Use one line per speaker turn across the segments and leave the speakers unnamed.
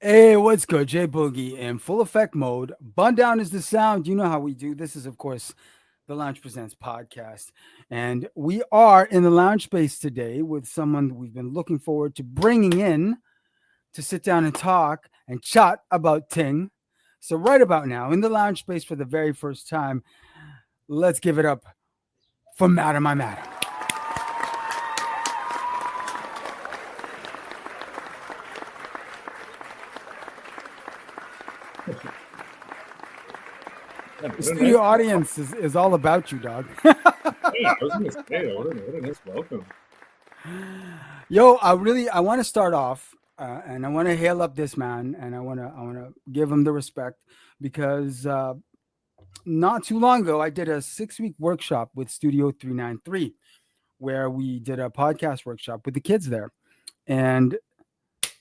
Hey, what's good? J Boogie in full effect mode. Bun down is the sound. You know how we do. This is, of course, the Lounge Presents podcast. And we are in the lounge space today with someone we've been looking forward to bringing in to sit down and talk and chat about Ting. So, right about now, in the lounge space for the very first time, let's give it up for Madam I Madam.
Yeah,
The
what a nice,
studio audience is all about you, dog.
yeah, I was gonna say, what a nice welcome.
Yo, I want to start off, and I want to hail up this man, and I want to give him the respect because not too long ago I did a 6 week workshop with Studio 393 where we did a podcast workshop with the kids there, and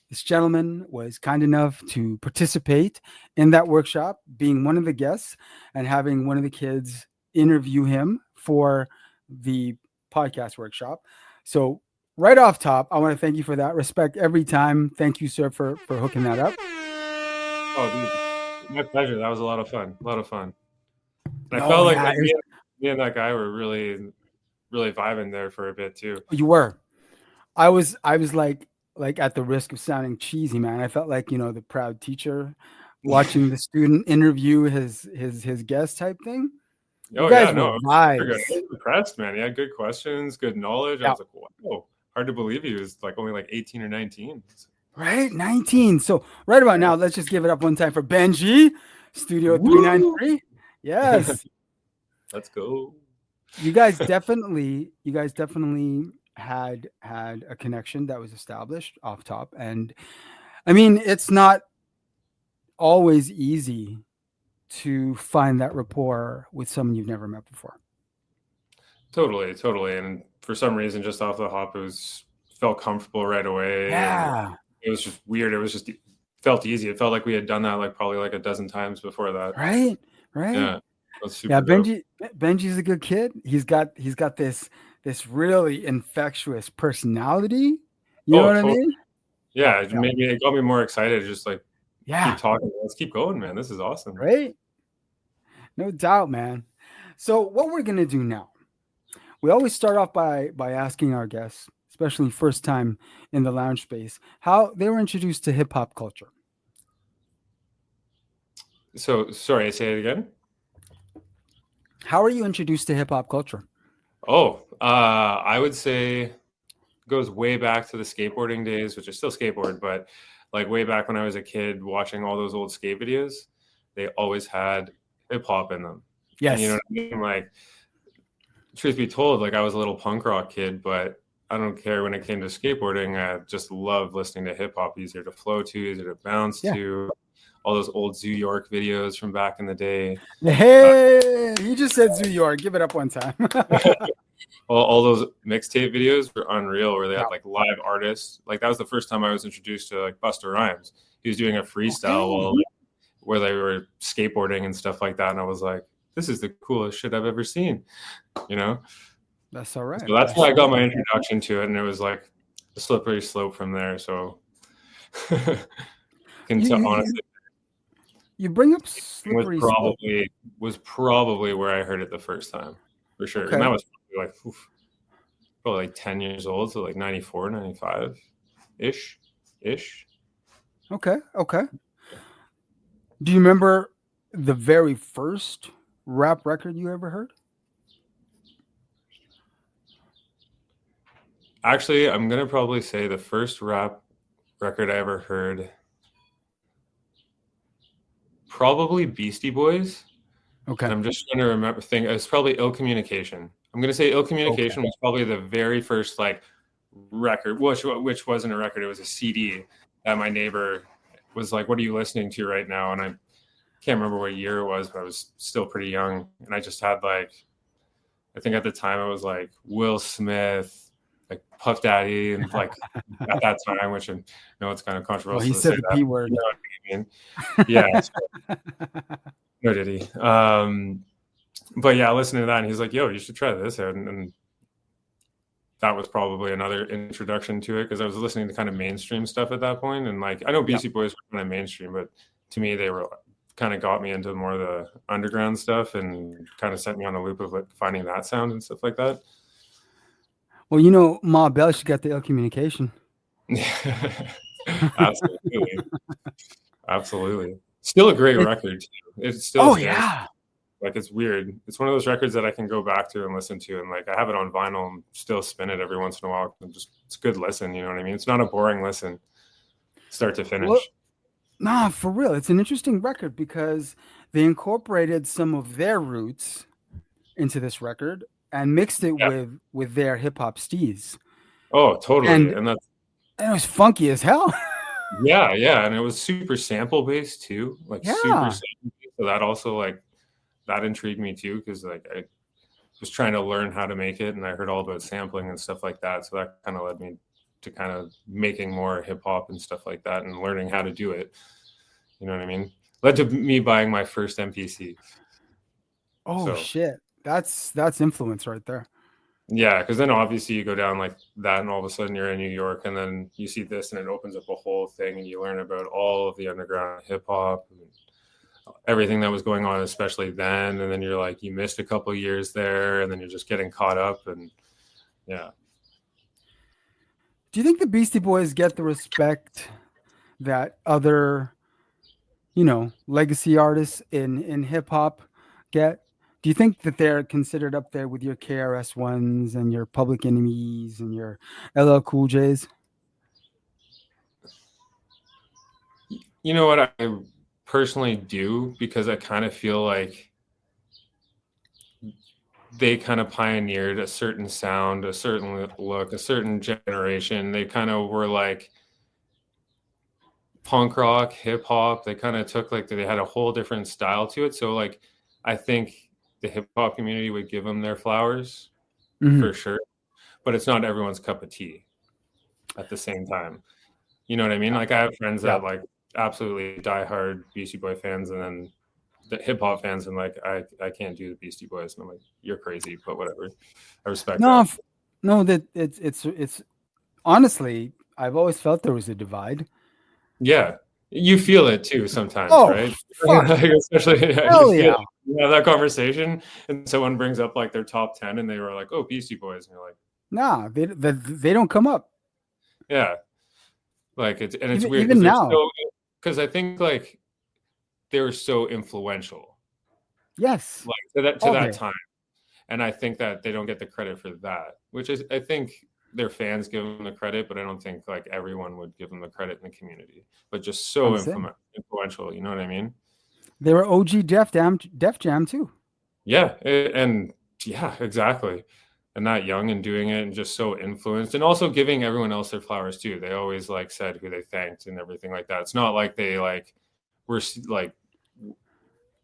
this gentleman was kind enough to participate in that workshop, being one of the guests, and having one of the kids interview him for the podcast workshop. So, right off top, I want to thank you for that. Respect every time. Thank you, sir, for hooking that up.
Oh, dude, my pleasure. That was a lot of fun. A lot of fun. And I
No,
felt like
yeah,
me and that guy were really vibing there for a bit too.
you were. I was like at the risk of sounding cheesy, man. I felt like the proud teacher watching the student interview his guest type thing. You
Oh yeah,
guys were
no, super
vibes.
good. I was impressed, man. He had good questions, good knowledge. I
Yeah.
was like, wow, hard to believe he was like only like 18 or 19.
Right? 19. So right about
Yeah.
now, let's just give it up one time for Benji, Studio
Woo!
393. Yes.
Let's go.
You guys definitely had a connection that was established off top. And I mean, it's not always easy to find that rapport with someone you've never met before.
Totally, totally. And for some reason, just off the hop, felt comfortable right away, and
Yeah.
it was just weird. It was just felt easy. It felt like we had done that like probably like a dozen times before that.
Right? Right?
Yeah, it was
Yeah,
super dope.
Benji's a good kid. He's got this really infectious personality. You know
Oh,
what I
totally.
mean? Yeah,
Yeah,
yeah,
it got me more excited. Just like keep
yeah.
talking. Let's keep going, man. This is awesome.
Right? No doubt, man. So what we're gonna do now? We always start off by asking our guests, especially first time in the lounge space, how they were introduced to hip hop culture.
So sorry, say it again.
How are you introduced to hip hop culture?
Oh, I would say goes way back to the skateboarding days, which I still skateboard, but like way back when I was a kid watching all those old skate videos, they always had hip hop in them. And you know
Yes.
what I mean? Like, truth be told, like I was a little punk rock kid, but I don't care when it came to skateboarding. I just loved listening to hip hop, easier to flow to, easier to bounce
Yeah.
to. All those old Zoo York videos from back in the day. Uh,
Hey, he just said New York. Give it up one time.
all those mixtape videos were unreal, where they
Yeah.
had like live artists. Like that was the first time I was introduced to like Busta Rhymes. He was doing a freestyle
Okay.
where they were skateboarding and stuff like that, and I was like, "This is the coolest shit I've ever seen," you know.
That's all right.
So that's
That's
how I
all
got
right.
my introduction to it, and it was like a slippery slope from there. So, can
You
tell
you you,
honestly,
you bring up
was
slippery slope.
probably where I heard it the first time for sure, and
Okay.
that was probably like probably like 10 years old, so like 94, 95 ish.
Okay. Okay. Do you remember the very first rap record you ever heard?
Actually, I'm gonna probably say the first rap record I ever heard, probably Beastie Boys. And
Okay.
I'm just trying to remember think it's probably Ill Communication. I'm gonna say Ill
Okay.
Communication was probably the very first like record, which wasn't a record, it was a CD that my neighbor was like, "What are you listening to right now?" And I can't remember what year it was, but I was still pretty young, and I just had like, I think at the time it was like Will Smith, like Puff Daddy, and like at that time, which I know it's kind of
Well, he
controversial to say
said the
that.
P
You
word.
know what I mean? Yeah, so, no did he. But yeah, listening to that, and he's like, "Yo, you should try this," and that was probably another introduction to it because I was listening to kind of mainstream stuff at that point, and like I know
Yeah.
Beastie Boys were kind of mainstream, but to me they were kind of got me into more of the underground stuff and kind of sent me on a loop of like finding that sound and stuff like that.
Well, you know, Ma Bell, she got the ill communication.
Absolutely, absolutely. Still a great
It,
record too. It still
oh
stands.
yeah.
Like it's weird. It's one of those records that I can go back to and listen to, and like I have it on vinyl and still spin it every once in a while. And just it's a good listen. You know what I mean? It's not a boring listen, start to
Well,
finish.
nah, for real. It's an interesting record because they incorporated some of their roots into this record and mixed it
Yeah.
with their hip hop steez.
Oh, totally.
And
And that's
it was funky as hell.
yeah, yeah. And it was super sample based too, like super
Yeah.
sample based. So that also like that intrigued me too, because like I was trying to learn how to make it, and I heard all about sampling and stuff like that. So that kind of led me to kind of making more hip hop and stuff like that, and learning how to do it. You know what I mean? Led to me buying my first MPC.
Oh
So
shit. That's influence right there.
yeah, because then obviously you go down like that, and all of a sudden you're in New York, and then you see this, and it opens up a whole thing, and you learn about all of the underground hip hop and everything that was going on, especially then. And then you're like, you missed a couple years there, and then you're just getting caught up, and yeah.
Do you think the Beastie Boys get the respect that other, you know, legacy artists in hip hop get? Do you think that they're considered up there with your KRS ones and your Public Enemies and your LL Cool J's?
You know what I personally do, because I kind of feel like they kind of pioneered a certain sound, a certain look, a certain generation. They kind of were like punk rock, hip hop. They kind of took like they had a whole different style to it. So like I think the hip hop community would give them their flowers
Hmm.
for sure, but it's not everyone's cup of tea at the same time. You know what I mean? Like I have friends
Yeah.
that like absolutely diehard Beastie Boy fans, and then the hip hop fans, and like I can't do the Beastie Boys, and I'm like, you're crazy, but whatever. I respect
No,
that.
no, that it's honestly, I've always felt there was a divide.
Yeah, you feel it too sometimes,
Oh,
right?
fuck.
Like, especially yeah, you
Hell
feel
yeah.
it. You have that conversation, and someone brings up like their top 10, and they were like, "Oh, Beastie Boys," and you're like,
Nah, they don't come up.
"Yeah." Like it's
Even
weird because
even
they're
now.
so because I think like they were so influential,
Yes.
like to
All
that
day.
time. And I think that they don't get the credit for that, which is I think their fans give them the credit, but I don't think like everyone would give them the credit in the community. But just so
I'm saying.
influential, you know what I mean?
They were OG Def Jam too.
Yeah, and yeah, exactly. And not young and doing it and just so influenced, and also giving everyone else their flowers too. They always like said who they thanked and everything like that. It's not like they like were like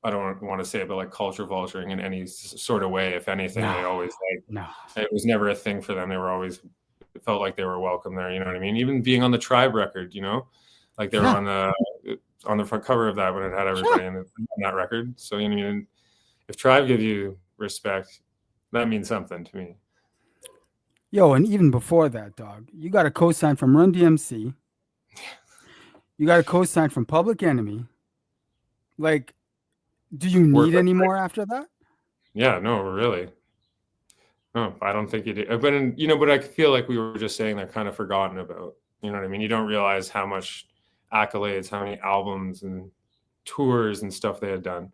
I don't want to say it, but like culture vulturing in any sort of way. If anything,
No,
they always
no.
like it was never a thing for them. They were always it felt like they were welcome there. You know what I mean? Even being on the Tribe record, you know, like they were
Yeah,
on the front cover of that when it had
sure.
everybody in that record. So you know, what I mean, if Tribe give you respect, that means something to me.
Yo, and even before that, dog, you got a cosign from Run DMC. You got a cosign from Public Enemy. Like, do you
Work
need
with,
any more after that?
yeah, no, really. No, I don't think you do. But you know, but I feel like we were just saying they're kind of forgotten about. You know what I mean? You don't realize how much accolades, how many albums and tours and stuff they had done.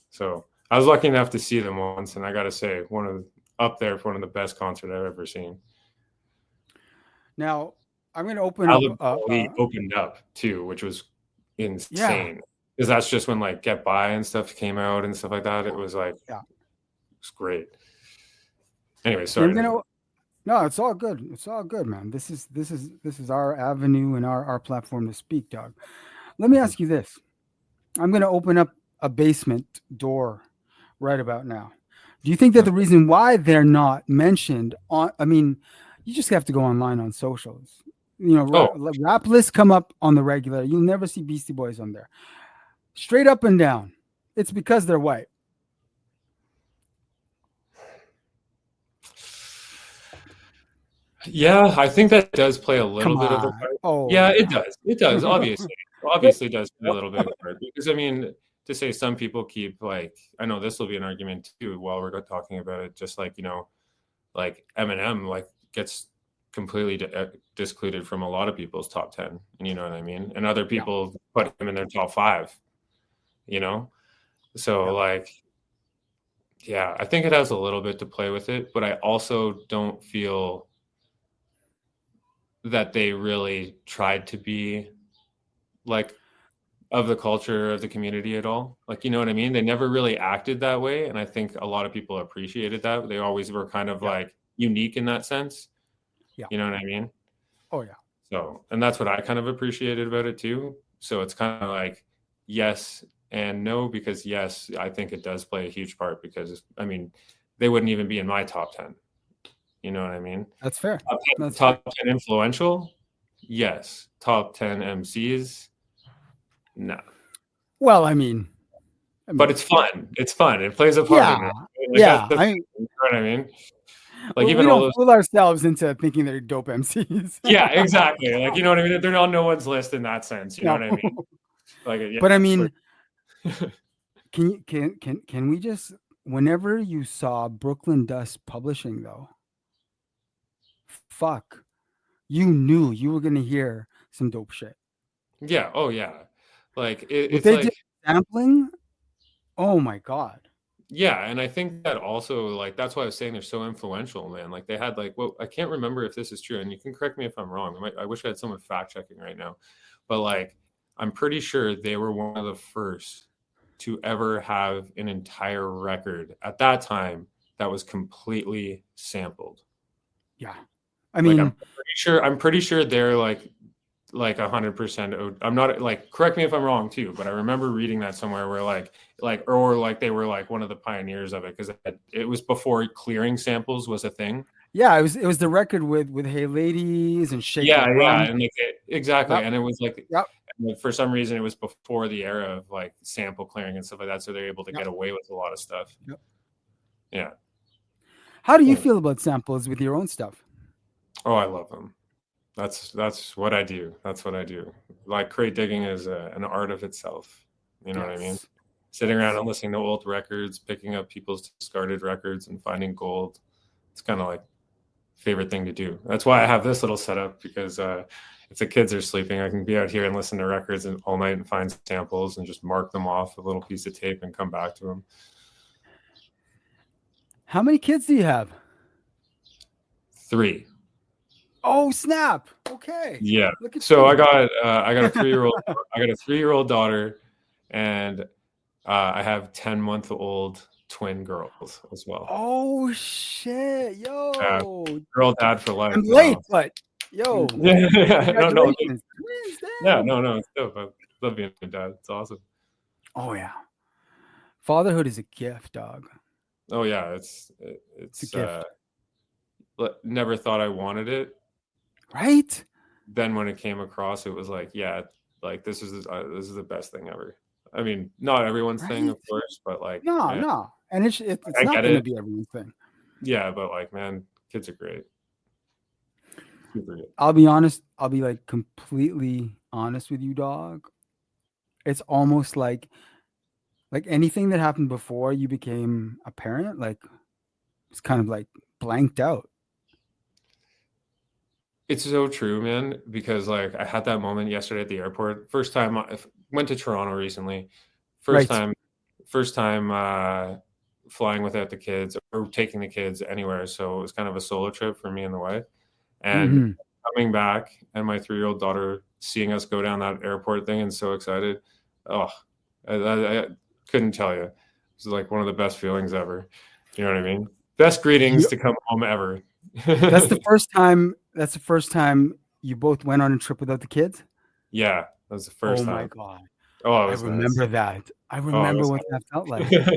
So I was lucky enough to see them once, and I got to say, one of up there for one of the best concerts I've ever seen.
Now, I'm going to open up.
Alec Bowie opened up too, which was
Yeah,
insane because that's just when like Get By and stuff came out and stuff like that. It was like
yeah.
it's great. Anyway,
Yeah, I'm
sorry.
gonna. No, it's all good. It's all good, man. This is our avenue and our platform to speak, dog. Let me ask you this. I'm going to open up a basement door right about now. Do you think that the
Okay.
reason why they're not mentioned on, I mean, you just have to go online on socials. You know,
Oh,
rap lists come up on the regular. You'll never see Beastie Boys on there. Straight up and down. It's because they're white.
Yeah, I think that does play a little
Come
bit of a
on.
part.
Oh
Yeah, it
yeah.
does. It does, obviously. Obviously does play a little bit of a part because I mean, to say some people keep like I know this will be an argument too while we're talking about it, just like, like Eminem like gets completely discluded from a lot of people's top 10, and you know what I mean? And other
Yeah.
people put him in their top 5, you know? So
Yeah.
like yeah, I think it has a little bit to play with it, but I also don't feel that they really tried to be like of the culture of the community at all. Like, you know what I mean? They never really acted that way. And I think a lot of people appreciated that. They always were kind of
Yeah.
like unique in that sense.
Yeah.
You know what I mean?
Oh yeah.
So, and that's what I kind of appreciated about it too. So it's kind of like yes and no, because yes, I think it does play a huge part because I mean, they wouldn't even be in my top 10. You know what I mean?
That's fair.
Top 10,
That's fair.
top 10 influential? Yes. Top 10 MCs? No.
Well, I
But
mean,
it's fun. It's fun. It plays a part
yeah.
in it. Like that's
Yeah.
the thing, you know what I mean? Like
We
even all
don't
those
fool ourselves into thinking they're dope MCs.
yeah, exactly. Like you know what I mean? They're on no one's list in that sense. You know
No.
what I mean? Like yeah,
But I
for
mean, can we just, whenever you saw Brooklyn Dust Publishing though, fuck, you knew you were gonna hear some dope shit.
yeah, oh yeah. Like
What
it's
they did
like
sampling, oh my god.
yeah, and I think that also like that's why I was saying they're so influential, man. Like they had like well, I can't remember if this is true, and you can correct me if I'm wrong. I wish I had someone fact checking right now, but like I'm pretty sure they were one of the first to ever have an entire record at that time that was completely sampled.
Yeah. I
Like
mean,
I'm pretty sure they're like 100%. I'm not like correct me if I'm wrong too, but I remember reading that somewhere where like or like they were like one of the pioneers of it because it was before clearing samples was a thing.
yeah, it was the record with Hey Ladies and Shake It
Yeah,
Rum.
and like exactly,
Yep.
and it was like
Yep.
for some reason it was before the era of like sample clearing and stuff like that, so they're able to
Yep.
get away with a lot of stuff.
Yep.
Yeah.
How do you
Yeah.
feel about samples with your own stuff?
Oh, I love them. That's what I do. That's what I do. Like crate digging is an art of itself. You know what I mean?
Yes.
Sitting around
Yes.
and listening to old records, picking up people's discarded records and finding gold. It's kind of like favorite thing to do. That's why I have this little setup because if the kids are sleeping, I can be out here and listen to records and all night and find samples and just mark them off a little piece of tape and come back to them.
How many kids do you have?
3.
Oh, snap. Okay.
Yeah.
Look at
So
you.
I got a 3-year-old I got a 3-year-old daughter and I have 10-month-old twin girls as well.
Oh shit.
Uh,
Yo.
girl dad for life
I'm late,
now.
but yo,
Yeah, no,
congratulations. Twins,
yeah,
damn.
no, it's dope. I love being a dad. It's awesome.
Oh yeah. Fatherhood is a gift, dog.
Oh yeah,
It's a
it's
gift.
never thought I wanted it.
Right?
Then when it came across, it was like, yeah, like this is the best thing ever. I mean, not everyone's thing,
Right?
of course, but like,
No,
man,
no. And it's
I
not
get
gonna
it.
be everyone's thing.
Yeah, but like, man, kids are great. Super good.
I'll be honest, I'll be like completely honest with you, dog. It's almost like anything that happened before you became a parent, like it's kind of like blanked out.
It's so true, man, because like I had that moment yesterday at the airport. First time I went to Toronto recently. First
Right.
time first time flying without the kids or taking the kids anywhere. So it was kind of a solo trip for me and the wife. And
Hmm.
coming back and my 3-year-old daughter seeing us go down that airport thing and so excited. Oh, I couldn't tell you. It's like one of the best feelings ever. You know what I mean? Best greetings
You,
to come home ever.
that's the first time. That's the first time you both went on a trip without the kids.
Yeah, that was the
Oh
first
my
time.
god,
Oh, it
I
was nice.
remember that. I
Oh, it
remember
was
what that felt like
nice.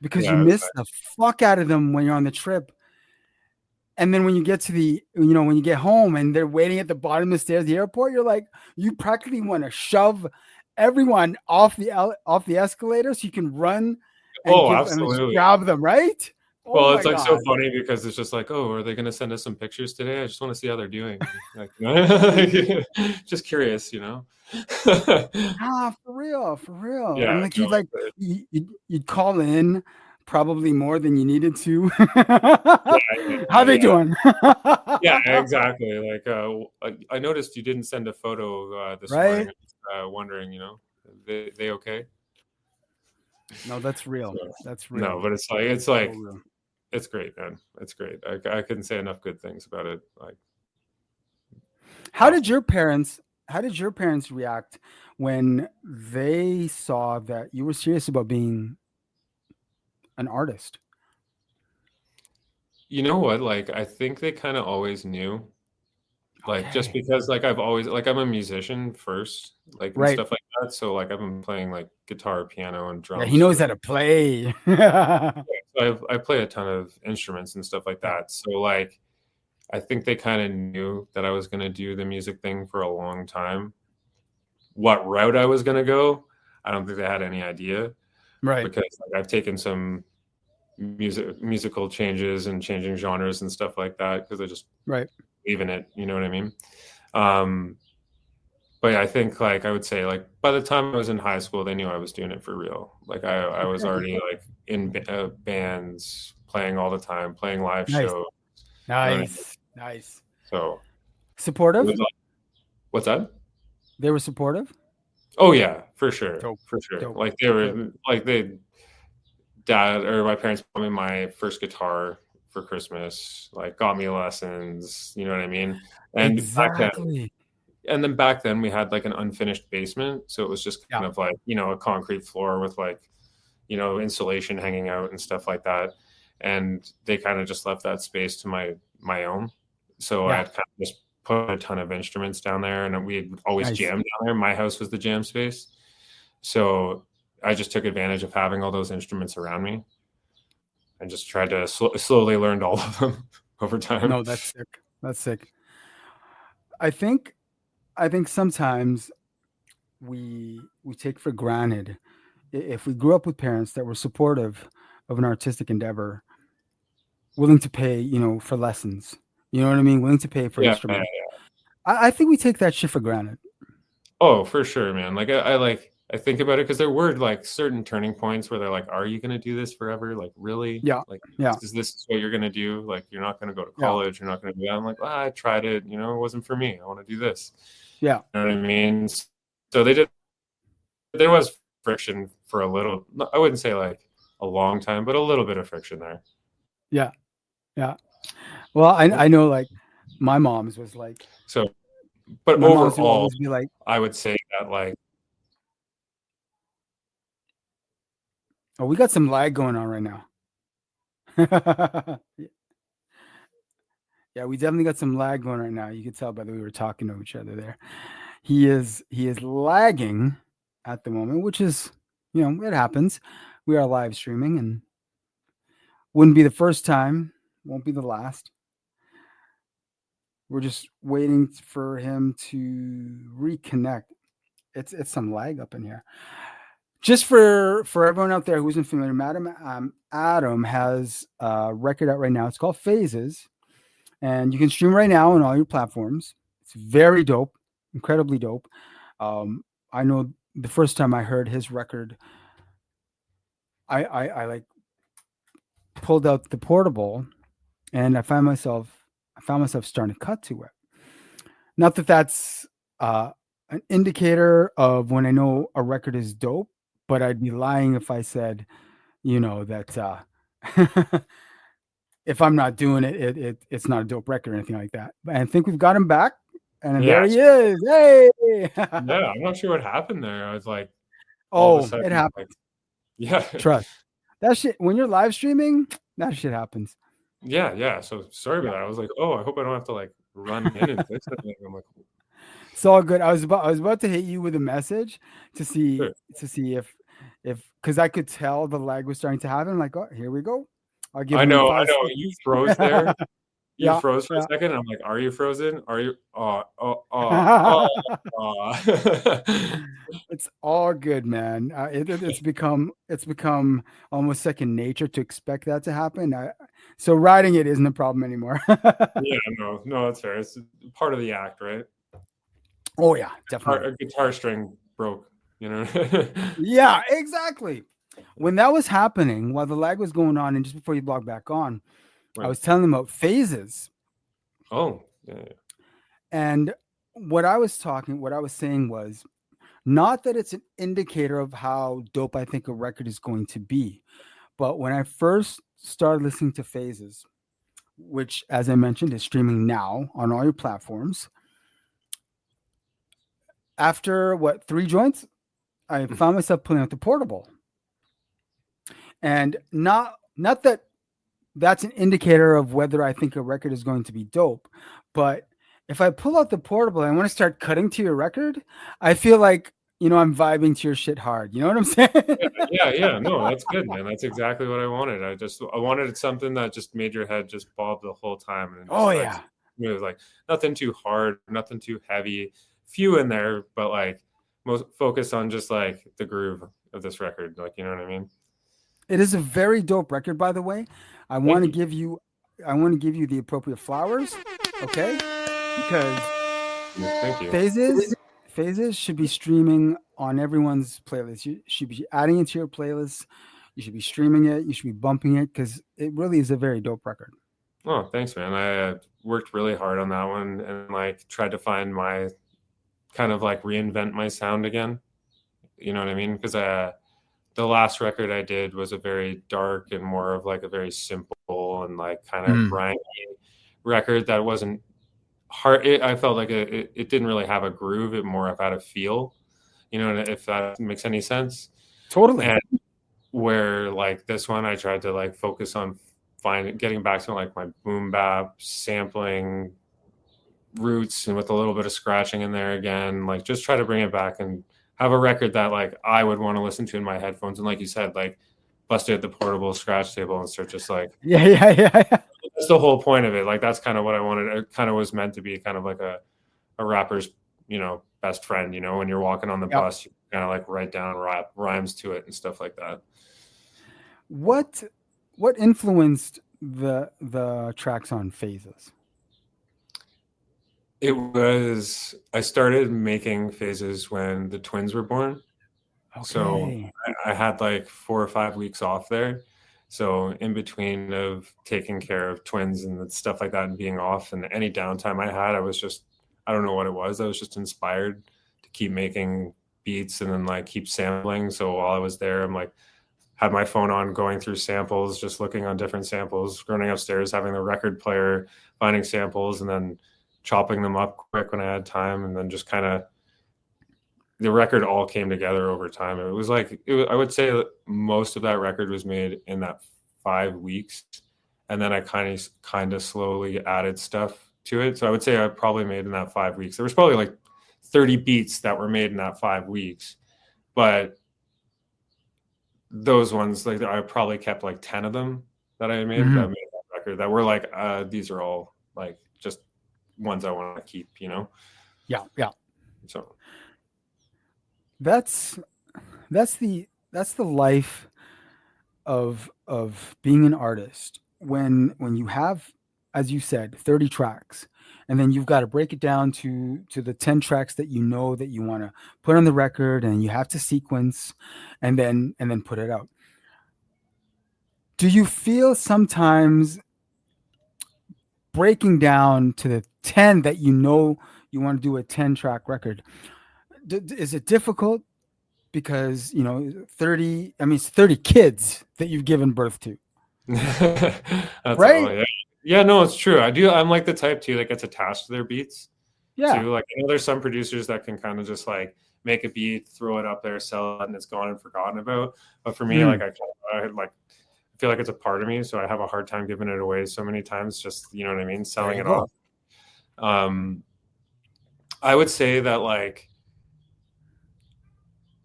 because you
Yeah, it was
miss the fuck out of them when you're on the trip. And then when you get to when you get home and they're waiting at the bottom of the stairs of the airport, you're like, you practically want to shove everyone off the escalator so you can run
oh,
and just
absolutely.
grab them, right? Oh
Well,
my
it's like so
God.
funny because it's just like, oh, are they going to send us some pictures today? I just want to see how they're doing. Like, just curious, you know?
Ah, for real, for real.
Yeah,
And like
no,
you'd like you'd call in probably more than you needed to.
yeah,
How
yeah,
they
yeah.
doing?
Yeah, exactly. Like, I noticed you didn't send a photo this morning.
Right?
I'm just wondering, you know, they okay?
No, that's real.
So,
That's
no,
real.
but it's
So
like
real.
it's great, man. It's great. I couldn't say enough good things about it. Like,
How did
awesome.
your parents how did your parents react when they saw that you were serious about being an artist?
You know what? Like, I think they kind of always knew. Like, just
Okay.
because, like, I've always like I'm a musician first, like, and
Right.
stuff like that. So, like, I've been playing like guitar, piano, and
Yeah, he
drums
knows
for.
how to play. Yeah.
So I play a ton of instruments and stuff like that. So, like, I think they kind of knew that I was going to do the music thing for a long time. What route I was going to go, I don't think they had any idea
Right.
because like, I've taken some musical changes and changing genres and stuff like that because I just
Right.
believe in it. You know what I mean? Um, but yeah, I think like I would say like by the time I was in high school, they knew I was doing it for real. Like I was
Okay.
already like in bands, playing all the time, playing live
Nice.
shows. You know what I mean?
Nice. Nice.
So it
Supportive?
was like, what's that?
They were supportive?
Oh yeah, for sure,
Dope.
for sure.
Dope.
Like they
Dope.
were like they dad or my parents bought me my first guitar for Christmas, like got me lessons, you know what I mean? And
Exactly.
back then we had like an unfinished basement, so it was just
Yeah.
kind of like, you know, a concrete floor with like, you know, insulation hanging out and stuff like that. And they kind of just left that space to my own. So I
Yeah.
had kind of just put a ton of instruments down there and we always
Nice.
jammed down there. My house was the jam space. So I just took advantage of having all those instruments around me and just tried to slowly learned all of them over time.
No, that's sick. That's sick. I think I think sometimes we take for granted if we grew up with parents that were supportive of an artistic endeavor, willing to pay, for lessons. You know what I mean? Willing to pay for
Yeah.
instruments. I think we take that shit for granted.
Oh, for sure, man. Like I think about it because there were like certain turning points where they're like, "Are you going to do this forever? Like, really?
Yeah.
Like,
Yeah.
this what you're going to do? Like, you're not going to go to
Yeah.
college. You're not going to do that." I'm like, I tried it. You know, it wasn't for me. I want to do this.
Yeah.
You know what I mean? So they did. There was friction for a little. I wouldn't say like a long time, but a little bit of friction there.
Yeah. Yeah. Well, I know like my mom's was like
So, but
my mom's would
overall,
always be like,
I would say that like,
"Oh, we got some lag going on right now." Yeah, we definitely got some lag going right now. You could tell by the way we were talking to each other there. He is lagging at the moment, which is, it happens. We are live streaming and wouldn't be the first time, won't be the last. We're just waiting for him to reconnect. It's some lag up in here. Just for everyone out there who isn't familiar, Madam Adam has a record out right now. It's called Phases, and you can stream right now on all your platforms. It's very dope, incredibly dope. I know the first time I heard his record, I like pulled out the portable, and I found myself starting to cut to it. Not that that's an indicator of when I know a record is dope, but I'd be lying if I said, that if I'm not doing it, it's not a dope record or anything like that. And I think we've got him back, and there
yeah,
he is. Hey,
yeah. I'm not sure what happened there. I was like, all of a
oh, it
sudden, like,
happens.
yeah.
Trust that shit. When you're live streaming, that shit happens.
Yeah, yeah. So sorry about
Yeah,
that. I was like, oh, I hope I don't have to like run in and fix it. I'm like,
it's all good. I was about to hit you with a message to see
sure.
if because I could tell the lag was starting to happen. I'm like, oh, here we go. I'll give
I
him
know, I
five
know. You
seconds.
froze there. You
Yeah,
froze for a
yeah.
second. And I'm like, are you frozen? Are you? Oh, oh, oh, oh, oh.
It's all good, man. It's become almost second nature to expect that to happen. So writing it isn't a problem anymore.
Yeah, no, that's fair. It's part of the act, right?
Oh yeah, definitely.
A guitar string broke, you know.
Yeah, exactly. When that was happening, while the lag was going on, and just before you log back on, I
Right.
was telling them about phases,
Oh, yeah,
and what I was saying was not that it's an indicator of how dope I think a record is going to be, but when I first started listening to phases, which, as I mentioned, is streaming now on all your platforms. After what, three joints, I
yeah.
found myself pulling out the portable, and not that that's an indicator of whether I think a record is going to be dope, but if I pull out the portable and I want to start cutting to your record, I feel like I'm vibing to your shit hard. You know what I'm saying?
Yeah. No, that's good, man. That's exactly what I wanted. I wanted something that just made your head just bob the whole time and
Oh
just like
yeah,
it was like nothing too hard, nothing too heavy, few in there, but like most focus on just like the groove of this record. Like, you know what I mean?
it is a very dope record, by the way. I want
Thank
to
you.
give you, I want to give you the appropriate flowers, okay? Because
Thank you.
Phases Phases should be streaming on everyone's playlist. You should be adding it to your playlist. You should be streaming it. You should be bumping it because it really is a very dope record.
Oh, thanks, man. I worked really hard on that one and like tried to find my kind of like reinvent my sound again. You know what I mean? Because the last record I did was a very dark and more of like a very simple and like kind of
Mm.
grimy record that wasn't hard. I felt like it didn't really have a groove. It more of had a feel, you know, if that makes any sense.
Totally.
And where like this one, I tried to like focus on finding getting back to like my boom bap sampling roots and with a little bit of scratching in there again, like just try to bring it back and have a record that like I would want to listen to in my headphones. And like you said, like bust it at the portable scratch table and start just like
Yeah, yeah, yeah,
that's the whole point of it. Like that's kind of what I wanted. It kind of was meant to be kind of like a rapper's, best friend, when you're walking on the
yeah.
bus, you kind of like write down rhymes to it and stuff like that.
What what influenced the tracks on Phases?
I started making phases when the twins were born. So
Okay.
I had like 4 or 5 weeks off there. So in between of taking care of twins and stuff like that and being off and any downtime I had, I don't know what it was. I was just inspired to keep making beats and then like keep sampling. So while I was there, I'm like, had my phone on going through samples, just looking on different samples, running upstairs, having the record player, finding samples and then chopping them up quick when I had time. And then just kind of the record all came together over time. It was like I would say that most of that record was made in that 5 weeks, and then I kind of slowly added stuff to it. So I would say I probably made in that 5 weeks. There was probably like 30 beats that were made in that 5 weeks, but those ones like I probably kept like 10 of them that
Hmm.
made that record that were like these are all like just ones I want to keep.
Yeah, yeah.
So
That's that's the life of being an artist when you have, as you said, 30 tracks, and then you've got to break it down to the 10 tracks that that you want to put on the record, and you have to sequence and then put it out. Do you feel sometimes breaking down to the 10 that you want to do a 10 track record, is it difficult because 30, I mean, it's 30 kids that you've given birth to,
that's all.
right?
Yeah. Yeah, no, it's true. I'm like the type too that gets attached to their beats
Yeah.
too. Like there's some producers that can kind of just like make a beat, throw it up there, sell it, and it's gone and forgotten about. But for me, like
Mm,
I feel like it's a part of me, so I have a hard time giving it away so many times. Just you know what I mean,
there
selling
you
it
go.
off. Um, I would say that like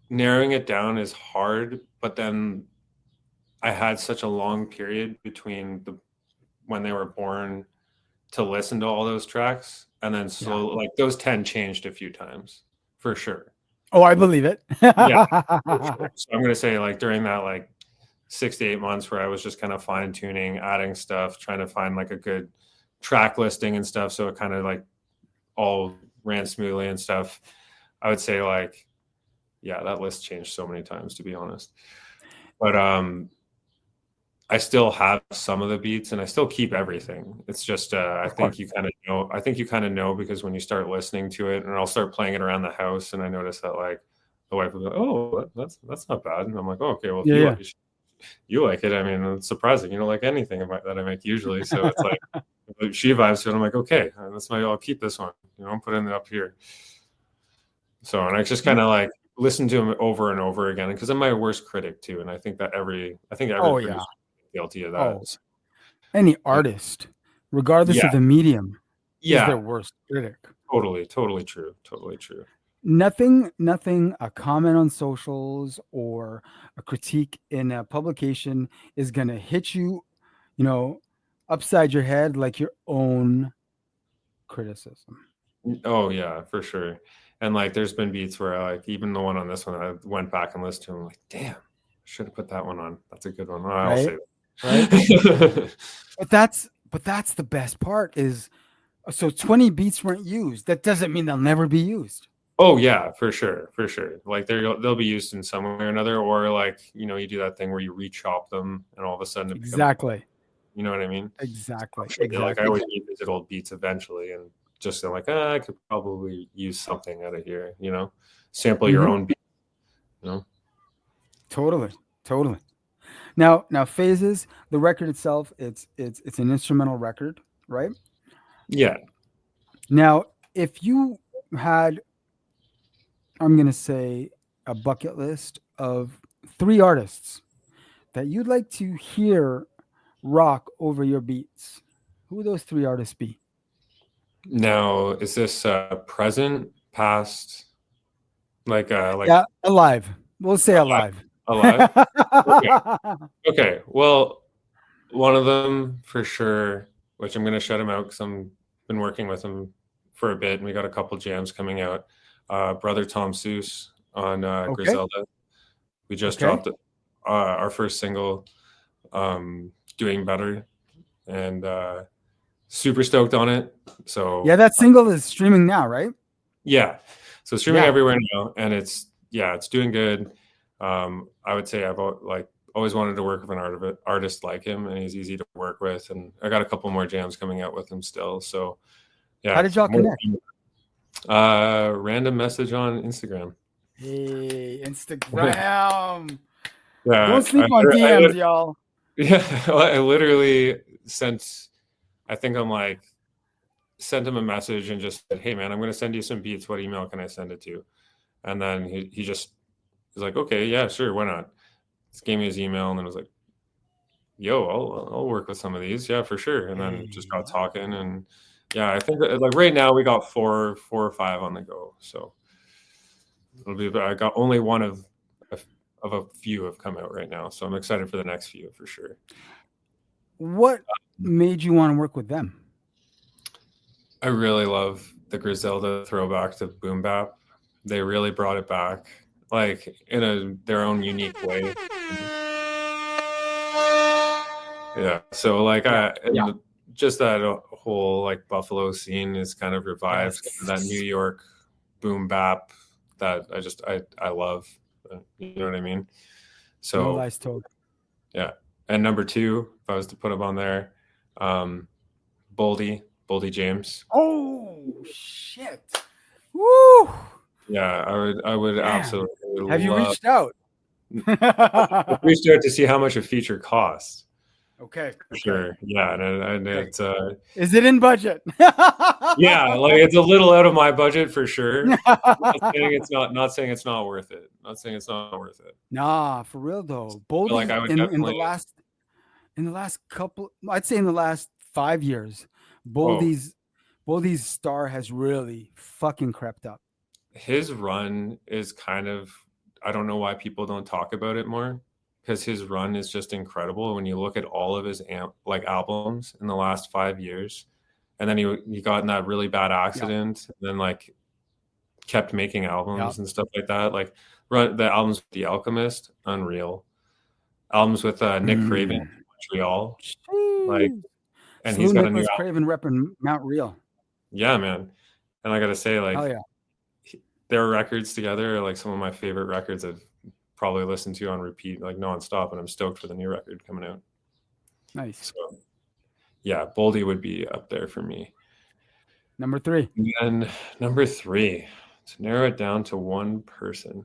narrowing it down is hard, but then I had such a long period between when they were born to listen to all those tracks and then
Yeah.
slowly like those 10 changed a few times for sure.
Oh, I believe it.
Yeah, for sure. So I'm gonna say like during that like 6 to 8 months where I was just kind of fine tuning, adding stuff, trying to find like a good track listing and stuff, so it kind of like all ran smoothly and stuff. I would say like, yeah, that list changed so many times to be honest. But I still have some of the beats and I still keep everything. It's just I
Of course.
think you kind of know. I think you kind of know because when you start listening to it, and I'll start playing it around the house, and I notice that like the wife will be like, "Oh, that's not bad," and I'm like, "Oh, okay, well if
Yeah, yeah.
you like it, I mean, it's surprising. You don't like anything that I make usually, so it's like if she vibes to it. I'm like, okay, that's my. I'll keep this one. I'm putting it up here. So, and I just kind
You-
of like listen to him over and over again because I'm my worst critic too, and I think every
oh yeah.
producer is guilty of that.
Oh, any
Yeah,
artist, regardless
yeah,
of the medium, is their
yeah,
worst critic.
totally true, totally true.
Nothing a comment on socials or a critique in a publication is going to hit you, you know, upside your head like your own criticism,
Oh yeah, for sure. And like, there's been beats where like even the one on this one, I went back and listened to. I'm like, damn, should have put that one on. That's a good one. Oh, I'll
right?
save
Right?
it.
But that's the best part is so 20 beats weren't used. That doesn't mean they'll never be used.
Oh yeah, for sure, for sure. Like they'll be used in some way or another, or like you do that thing where you re-chop them, and all of a sudden it becomes,
Exactly.
you know what I mean?
Exactly.
Sure. Yeah, like I
Exactly.
always revisit old beats eventually, and just I'm like, I could probably use something out of here. Sample your
Hmm.
own beat. You know?
Totally. Totally. Now phases, the record itself, it's an instrumental record, right?
Yeah.
Now, if you had, I'm gonna say, a bucket list of three artists that you'd like to hear rock over your beats, who would those three artists be?
Now, is this present, past, like
Yeah, alive. We'll say
alive?
alive.
Alive? Okay. Okay. Well, one of them for sure, which I'm gonna shut him out because I'm been working with him for a bit, and we got a couple jams coming out. Brother Tom Seuss on
Okay.
Griselda. We just
Okay.
dropped our first single, "Doing Better," and super stoked on it.
Yeah,
So
that single is streaming now, right?
yeah, so streaming
Yeah.
everywhere now, and it's doing good. I would say like always wanted to work with an artist like him, and he's easy to work with. And I got a couple more jams coming out with him still. So
How
yeah,
did y'all
more,
connect?
random message on Instagram.
Hey, Instagram.
Yeah,
Don't sleep on DMs, y'all.
yeah, I literally sent. I think I'm like sent him a message and just said, "Hey man, I'm going to send you some beats. What email can I send it to?" And then he just was like, "Okay, yeah, sure, why not?" Just gave me his email and then was like, "Yo, I'll work with some of these, yeah, for sure." And then just got
Hey.
talking, and yeah, I think that, like right now we got four or five on the go. So it'll be. I got only one of a few have come out right now, so I'm excited for the next few for sure.
What made you want to work with them?
I really love the Griselda throwback to boom bap. They really brought it back, like in their own unique way. Yeah. So like
Yeah. Yeah.
just that whole like Buffalo scene is kind of revived, kind of that New
Yes.
York boom bap that I love. You know what I mean?
No
So
lies told.
yeah. And number two, if I was to put him on there, um, Boldy James.
Oh shit. Woo!
Yeah, I would
Damn.
absolutely
Have you
love.
reached out?
If we start to see how much a feature costs.
Okay.
For
Okay.
sure. Yeah, and
Okay.
it's
Is it in budget?
yeah, like it's a little out of my budget for sure. Not saying it's not worth it. Not saying it's not worth it.
Nah, for real though.
But like
Boldy
I would
in the
definitely.
last couple, I'd say in the last 5 years,
Oh,
Boldy's star has really fucking crept up.
his run is kind of. I don't know why people don't talk about it more because his run is just incredible. When you look at all of his like albums in the last 5 years, and then he got in that really bad
Yeah.
accident, and then like kept making
Yeah.
albums and stuff like that. Like the albums with The Alchemist, unreal. Albums with Nick Craven,
Mm.
Montreal, like,
Jeez.
and he's
Salute
got a new
Nicholas
album.
Craven repping Mount Real.
Yeah, man. And I gotta say,
Hell
like,
yeah.
their records together are like some of my favorite records I've probably listened to on repeat, like nonstop. And I'm stoked for the new record coming out.
Nice.
So yeah, Boldy would be up there for me.
Number 3.
And then number 3, to narrow it down to one person,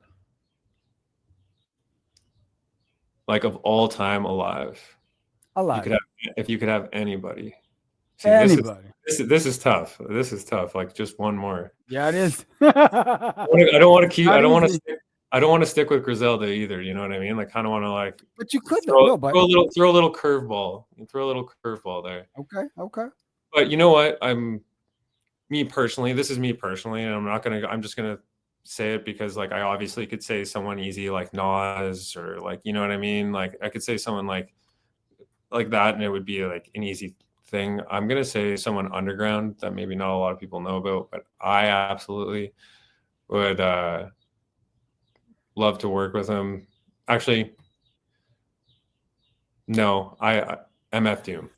like of all time alive, you could
Alive.
have, if you could have anybody. See,
Anybody.
this is tough. This is tough. Like just one more.
Yeah, it is.
I don't want to keep.
Not
I don't want to
easy.
stick. I don't want to stick with Griselda either. You know what I mean? Like, kind of want to like
But you could though. No, but
throw a little curveball. Throw a little curveball there.
okay, okay.
But you know what? Me personally. This is me personally, and I'm just gonna say it because like I obviously could say someone easy like Nas or like, you know what I mean? Like I could say someone like that, and it would be like an easy thing. I'm gonna say someone underground that maybe not a lot of people know about, but I absolutely would love to work with him. Actually, no, I MF Doom.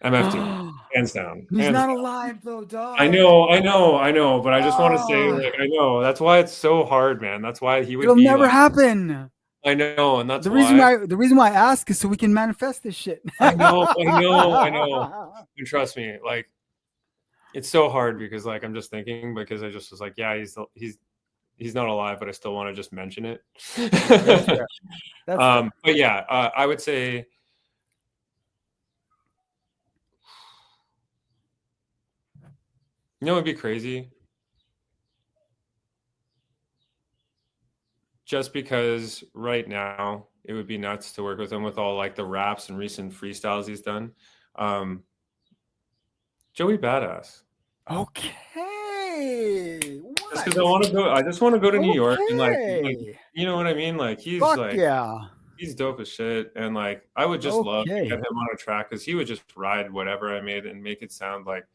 MF Doom. Hands down.
He's
Hands
not
down.
alive though, dog.
I know, but I just want to say, like, I know. That's why it's so hard, man. That's why he would
It'll
be
never
like,
happen.
I know, and that's
The
why.
reason why I ask is so we can manifest this shit.
I know. And trust me, like, it's so hard because, like, I'm just thinking because I just was like, yeah, he's not alive, but I still want to just mention it.
That's fair. That's fair.
But yeah, I would say. You know, it'd be crazy. Just because right now it would be nuts to work with him with all like the raps and recent freestyles he's done. Joey Badass.
Okay.
Just because I just want to go to New York and like,
Okay.
you know what I mean? Like
Fuck yeah.
he's dope as shit. And like, I would just love to
Okay.
get him on a track because he would just ride whatever I made and make it sound like.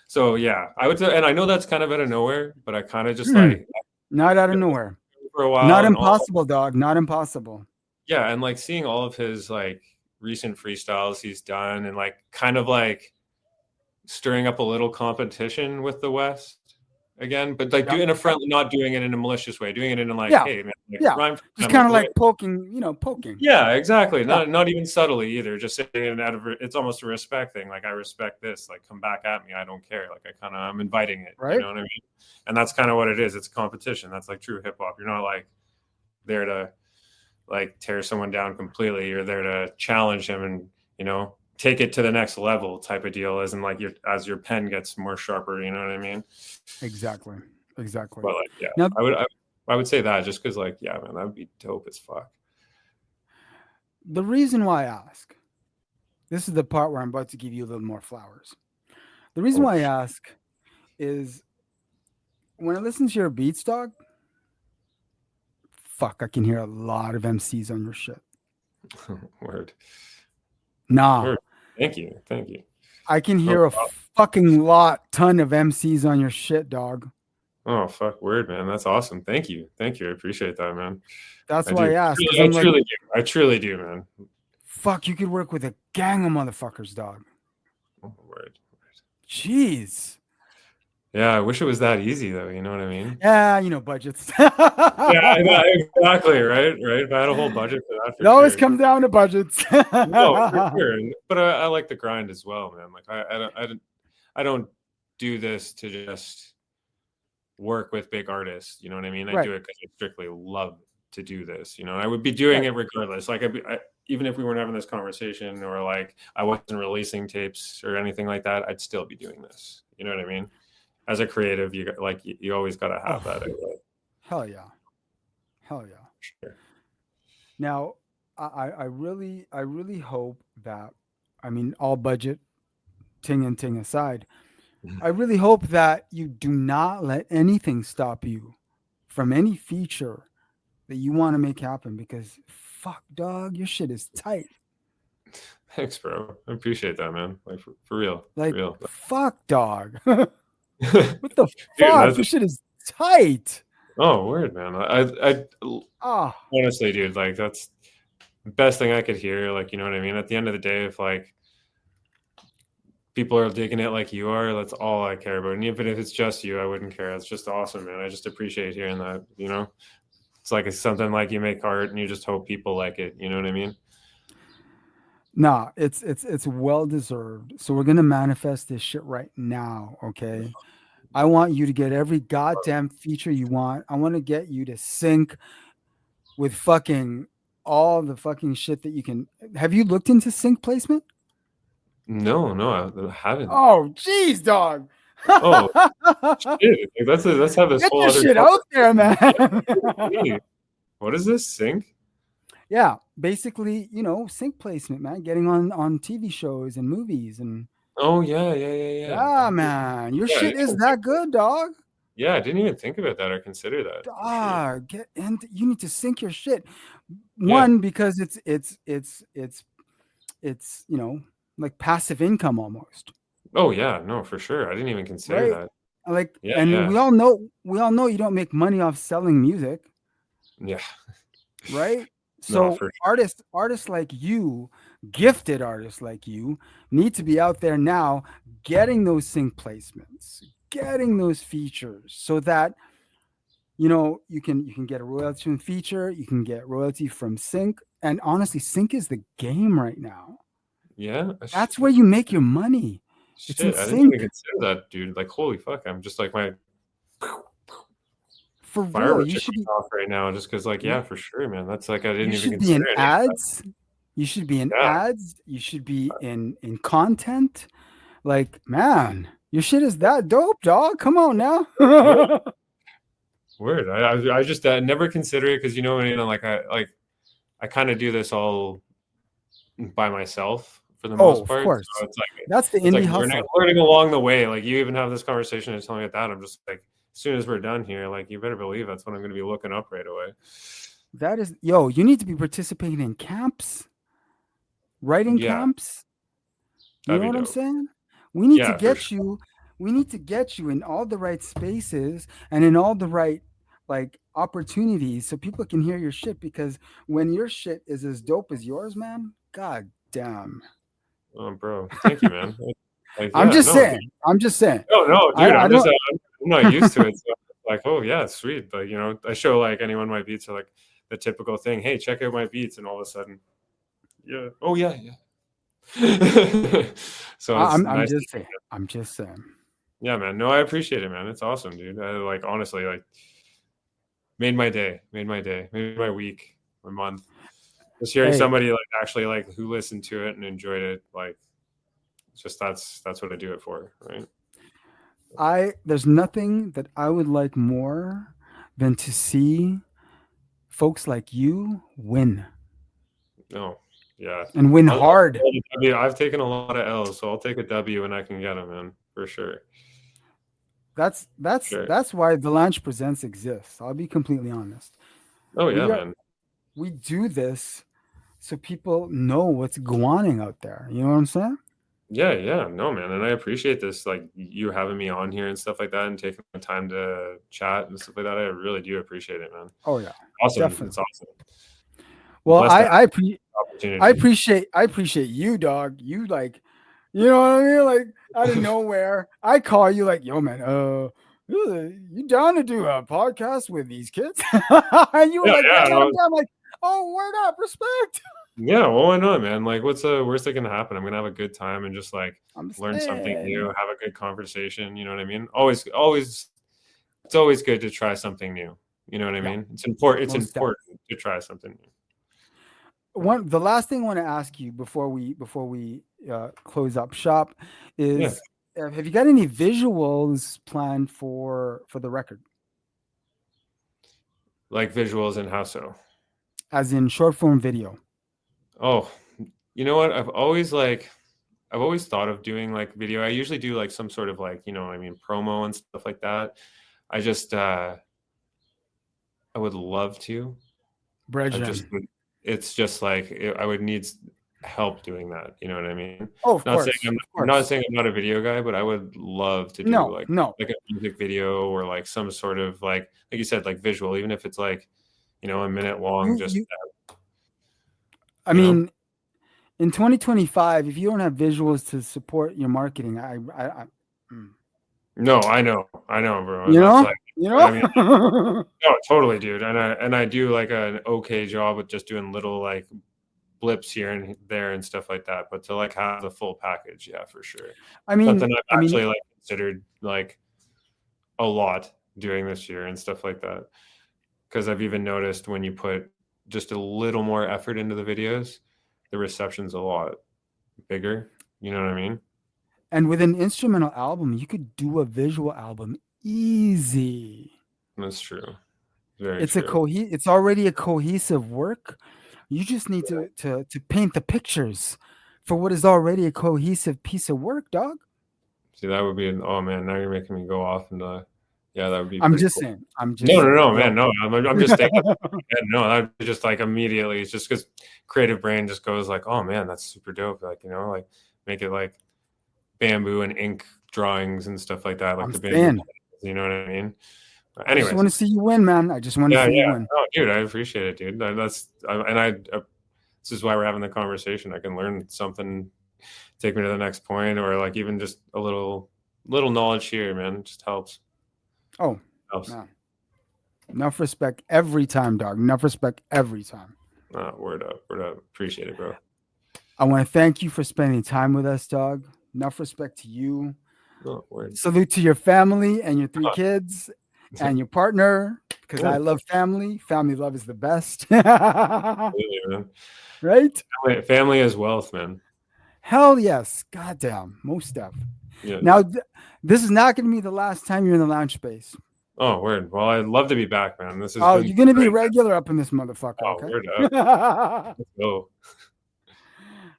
So yeah, I would say, and I know that's kind of out of nowhere, but I kind of just like
not out of nowhere.
For a while.
Not impossible, dog. Not impossible.
Yeah, and like seeing all of his like recent freestyles he's done and like kind of like stirring up a little competition with the West again, but like doing a friendly, not doing it in a malicious way, doing it in a like, hey man, like, rhyme,
just kind of like poking.
Yeah, exactly. Not even subtly either. Just saying it out of it's almost a respect thing. Like I respect this. Like come back at me. I don't care. Like I'm inviting it.
Right.
You know what I mean? And that's kind of what it is. It's competition. That's like true hip hop. You're not like there to like tear someone down completely. You're there to challenge him and, you know, take it to the next level type of deal. As in like as your pen gets more sharper, you know what I mean?
Exactly.
But like, yeah,
now,
I would say that just because like, yeah, man, that would be dope as fuck.
The reason why I ask, this is the part where I'm about to give you a little more flowers. The reason why I ask is when I listen to your beats, dog, fuck, I can hear a lot of MCs on your shit.
Word.
Nah.
Word. Thank you.
I can hear a fucking ton of MCs on your shit, dog.
Oh, fuck. Word, man. That's awesome. Thank you. I appreciate that, man.
That's why I asked.
I truly do, man.
Fuck, you could work with a gang of motherfuckers, dog.
Oh, word.
Jeez.
Yeah, I wish it was that easy, though. You know what I mean?
Yeah, budgets.
Yeah, exactly. Right. If I had a whole budget for that,
it always comes down to budgets.
No, for sure. But I like the grind as well, man. Like I don't do this to just work with big artists. You know what I mean? I do it because I strictly love to do this. You know, I would be doing it regardless. Like even if we weren't having this conversation or like I wasn't releasing tapes or anything like that, I'd still be doing this. You know what I mean? As a creative, you always got to have that.
Hell yeah. Sure. Now, I really hope that, I mean, all budget ting and ting aside, I really hope that you do not let anything stop you from any feature that you want to make happen because fuck, dog, your shit is tight.
Thanks, bro. I appreciate that, man. Like for real.
Like,
for real.
Fuck, dog. What the
Dude,
fuck?
that's
This shit is tight.
oh word, man. I
Ah,
honestly, dude, like that's the best thing I could hear. Like, you know what I mean? At the end of the day, if like people are digging it like you are, that's all I care about. And even if it's just you, I wouldn't care. It's just awesome, man. I just appreciate hearing that, you know? It's like it's something like you make art and you just hope people like it. You know what I mean?
nah, it's well deserved. So we're gonna manifest this shit right now, okay? I want you to get every goddamn feature you want. I want to get you to sync with fucking all the fucking shit that you can. Have you looked into sync placement?
No, no, I haven't.
Oh, jeez, dog.
Oh shit! Like, let's have this
Get
whole
your
other
shit out there,
conversation.
man.
Yeah, me. What is this sync?
Yeah, basically, sync placement, man. Getting on TV shows and movies and
Oh yeah.
yeah, man. Your
Yeah, I
shit
didn't
is
even think
that good, dog.
yeah, I didn't even think about that or consider that for sure.
Dog, get and you need to sync your shit.
Yeah.
One because it's like passive income almost,
Oh yeah, no, for sure. I didn't even consider
right?
that.
Like,
Yeah,
and
yeah,
we all know you don't make money off selling music,
yeah.
right?
No,
So
for
artists like you, gifted artists like you, need to be out there now getting those sync placements, getting those features, so that you can get a royalty from feature, you can get royalty from sync, and honestly, sync is the game right now.
yeah.
That's where you make your money. It's in
Shit, I didn't
sync
even consider that, dude. Like, holy fuck, I'm just like my
for real.
fireworks
You
are
should be
going off right now, just because, like,
you,
yeah, for sure, man. That's like I
you
didn't even
should be
consider
in
any of that.
ads. You should be in
Yeah,
ads. You should be in content. Like, man, your shit is that dope, dog. Come on now.
word, word. I just never consider it because I kind of do this all by myself for the
Oh,
most
of
part.
course.
So
That's the
it's like
indie
learning
hustle.
learning along the way. Like you even have this conversation and telling me that I'm just like, as soon as we're done here, like you better believe that's what I'm going to be looking up right away.
That is, yo, you need to be participating in camps, writing
Yeah,
camps. You
that'd
know
be
what I'm
dope.
saying? We need to
Yeah, for
get
sure.
you. We need to get you in all the right spaces and in all the right like opportunities so people can hear your shit. Because when your shit is as dope as yours, man, god damn.
Oh, bro, thank you, man. Like,
I'm
yeah,
just
no, dude.
saying. I'm just saying.
No, no,
I
dude.
I
I'm not used to
don't.
it. So like, oh yeah, sweet. But I show like anyone my beats are like the typical thing. Hey, check out my beats, and all of a sudden, yeah. Oh yeah, yeah. So it's
I'm
nice.
just saying. I'm just saying.
Yeah, man. No, I appreciate it, man. It's awesome, dude. I like honestly like made my day, made my week, my month. Just hearing
Hey,
somebody like actually like who listened to it and enjoyed it, like just that's what I do it for, right?
there's nothing that I would like more than to see folks like you win
No, yeah.
and win
I'll
hard.
take a W. I've taken a lot of L's, so I'll take a W when I can get them, man, for sure.
That's that's
Sure.
that's why the Lounge Presents exists. I'll be completely honest.
Oh yeah,
We are
man.
we do this so people know what's going out there. You know what I'm saying?
Yeah, yeah. No, man. And I appreciate this, like you having me on here and stuff like that and taking the time to chat and stuff like that. I really do appreciate it, man.
Oh yeah,
Awesome. It's
definitely.
awesome. I'm
Well,
blessed to have the
I
opportunity.
appreciate you, dog. You like, you know what I mean? Like out of nowhere, I call you like, yo, man, you down to do a podcast with these kids? And you were
Yeah,
like, yeah,
yeah.
man, I'm down. I'm like, oh, word up, respect.
Yeah, well, why not, man? Like, what's the worst that can happen? I'm gonna have a good time and just like
I'm
learn something new,
saying,
have a good conversation. You know what I mean? Always, it's always good to try something new. You know what I
yeah,
mean? It's important. It's
most definitely.
important to try something new.
The last thing I want to ask you before we close up shop
Yeah,
is, have you got any visuals planned for the record,
like visuals and how so.
as in short form video?
Oh, you know what? I've always thought of doing like video. I usually do like some sort of like what I mean promo and stuff like that. I just I would love to. I just
Brethren.
would. It's just like I would need help doing that. You know what I mean?
Oh, of
Not saying
course,
I'm
of
not
course.
saying I'm not a video guy, but I would love to do
No, no.
like a music video or like some sort of like you said, like visual, even if it's like, a minute long, just
You. I
you know.
mean, in 2025, if you don't have visuals to support your marketing, mm,
No, I know, bro.
you
And that's
know,
like,
you
I mean,
know.
no, totally, dude. And I do like an okay job with just doing little like blips here and there and stuff like that. But to like have the full package, yeah, for sure. Something
I
I've
mean,
actually like considered like a lot doing this year and stuff like that. Because I've even noticed when you put just a little more effort into the videos, the reception's a lot bigger. You know what I mean?
and with an instrumental album, you could do a visual album easy.
That's true. Very
It's a
true.
It's already a cohesive work. You just need to paint the pictures for what is already a cohesive piece of work, dog.
See, that would be oh man, now you're making me go off and yeah, that would be
I'm
pretty
just
cool.
saying. I'm just
No, no,
saying.
no,
Yo.
man, no. I'm just thinking. No, that just like immediately. It's just because creative brain just goes like, oh man, that's super dope. Like like make it like bamboo and ink drawings and stuff like that, like
I'm
the bamboo.
saying.
You know what I mean?
I just
Anyways,
want to see you win, man. I just want to
yeah,
see you
yeah.
win.
No, dude, I appreciate it, dude. And this is why we're having the conversation. I can learn something, take me to the next point, or like even just a little knowledge here, man. It just helps.
Oh,
Helps.
man. Enough respect every time, dog. Enough respect every time.
Word up, word up. Appreciate it, bro.
I want to thank you for spending time with us, dog. Enough respect to you.
Oh, word.
Salute to your family and your 3 kids and your partner, because I love family. Family love is the best.
Absolutely, man.
Right?
Family is wealth, man.
Hell yes. Goddamn. Most stuff.
Yeah.
Now, this is not going to be the last time you're in the lounge space.
Oh, word. Well, I'd love to be back, man. This has
Oh,
been
you're going to be
great.
regular up in this motherfucker,
Oh,
okay?
word up. Let's go.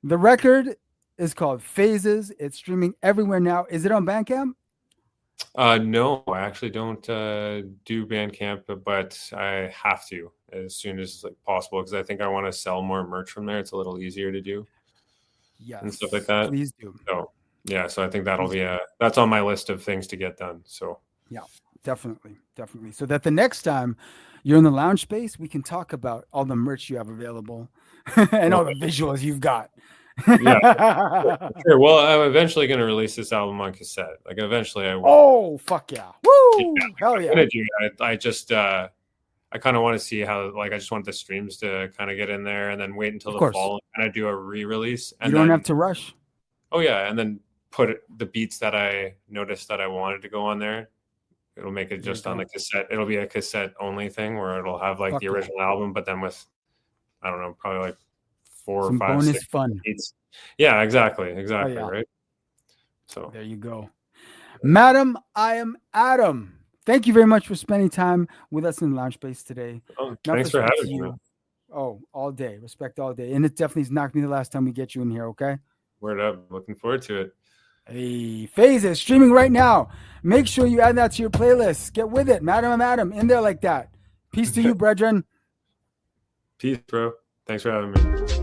The record is called Phases. It's streaming everywhere now. Is it on Bandcamp?
No, I actually don't do Bandcamp, but I have to as soon as like possible because I think I want to sell more merch from there. It's a little easier to do and stuff like
Yes,
that.
please do.
So yeah, so I think that'll
Please.
be that's on my list of things to get done. So
Yeah, definitely, definitely. So that the next time you're in the lounge space, we can talk about all the merch you have available and all the visuals you've got.
yeah, sure. Well, I'm eventually going to release this album on cassette. Like eventually, I will.
Oh fuck yeah! Woo!
Yeah,
Hell
I'm
yeah!
gonna do it. I just I kind of want to see how like I just want the streams to kind of get in there and then wait until
Of
the
course,
fall and kind of do a re-release
you
and
don't
then
have to rush.
oh yeah, and then put the beats that I noticed that I wanted to go on there. It'll make it
There you
just on
go.
the cassette. It'll be a cassette only thing where it'll have like
Fuck
the
yeah!
original album, but then with I don't know, probably like 4 or
Some
5,
bonus
6
fun.
beats. Yeah,
Oh
exactly,
yeah!
right. So
There you go. Madam, I am Adam. Thank you very much for spending time with us in the lounge space today. Enough
thanks for
respect to
having me, man.
you. Oh, all day. Respect all day. And it definitely is not going to be the last time we get you in here, okay?
Word up. Looking forward to it.
Hey, Phases streaming right now. Make sure you add that to your playlist. Get with it. MadamimadaM in there like that. Peace to you, brethren.
Peace, bro. Thanks for having me.